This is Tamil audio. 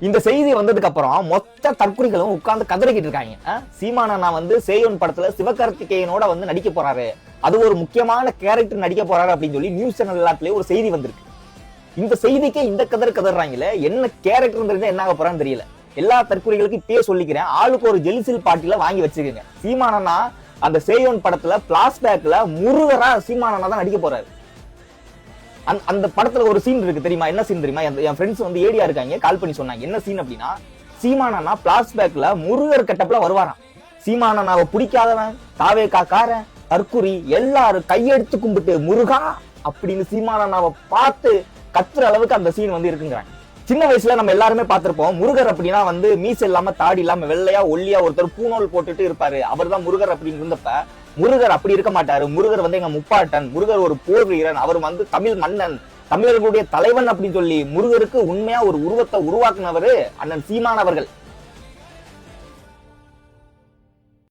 இந்த செய்தி வந்ததுக்கு அப்புறம் மொத்த தற்குறிகளும் உட்கார்ந்து கதறிக்கிட்டு இருக்காங்க. சீமானா வந்து சேயோன் படத்துல சிவகார்த்திகேயனோட வந்து நடிக்க போறாரு, அது ஒரு முக்கியமான கேரக்டர் நடிக்க போறாரு அப்படின்னு சொல்லி நியூஸ் சேனல் எல்லாத்துலயும் ஒரு செய்தி வந்திருக்கு. இந்த செய்திக்கே இந்த கதறாங்களே, என்ன கேரக்டர் என்ன ஆக போறான்னு தெரியல. எல்லா தற்குறிகளுக்கும் இப்பயே சொல்லிக்கிறேன், ஆளுக்கு ஒரு ஜெலிசில் பாட்டில வாங்கி வச்சுக்கோங்க. சீமானா அந்த சேயோன் படத்துல பிளாஷ்பேக்ல முருகரா சீமானா தான் நடிக்க போறாரு. அந்த படத்துல ஒரு சீன் இருக்கு தெரியுமா? என்ன சீன் தெரியுமா? என் ஃப்ரெண்ட்ஸ் வந்து ஏடியா இருக்காங்க, கால் பண்ணி சொன்னாங்க. என்ன சீன் அப்படின்னா, சீமானா பிளாஷ்பேக்ல முருகர் கட்டப்ல வருவாராம். சீமானாவை பிடிக்காதவன், தாவே காக்காரன், தற்குறி எல்லாரும் கையெடுத்து கும்பிட்டு முருகா அப்படின்னு சீமானாவை பார்த்து கத்துற அளவுக்கு அந்த சீன் வந்து இருக்குங்கிறாங்க. சின்ன வயசுல நம்ம எல்லாருமே பார்த்திருப்போம். முருகர் அப்படின்னா வந்து மீசை இல்லாம தாடி இல்லாம வெள்ளையா ஒல்லியா ஒருத்தர் பூணோல் போட்டுட்டு இருப்பாரு, அவர் தான் முருகர் அப்படின்னு இருந்தப்ப, முருகர் அப்படி இருக்க மாட்டாரு. முருகர் வந்து எங்க முப்பாட்டன், முருகர் ஒரு போர் வீரன், அவர் வந்து தமிழ் மன்னன், தமிழர்களுடைய தலைவன் அப்படின்னு சொல்லி முருகருக்கு உண்மையா ஒரு உருவத்தை உருவாக்குனவரு அண்ணன் சீமான் அவர்கள்.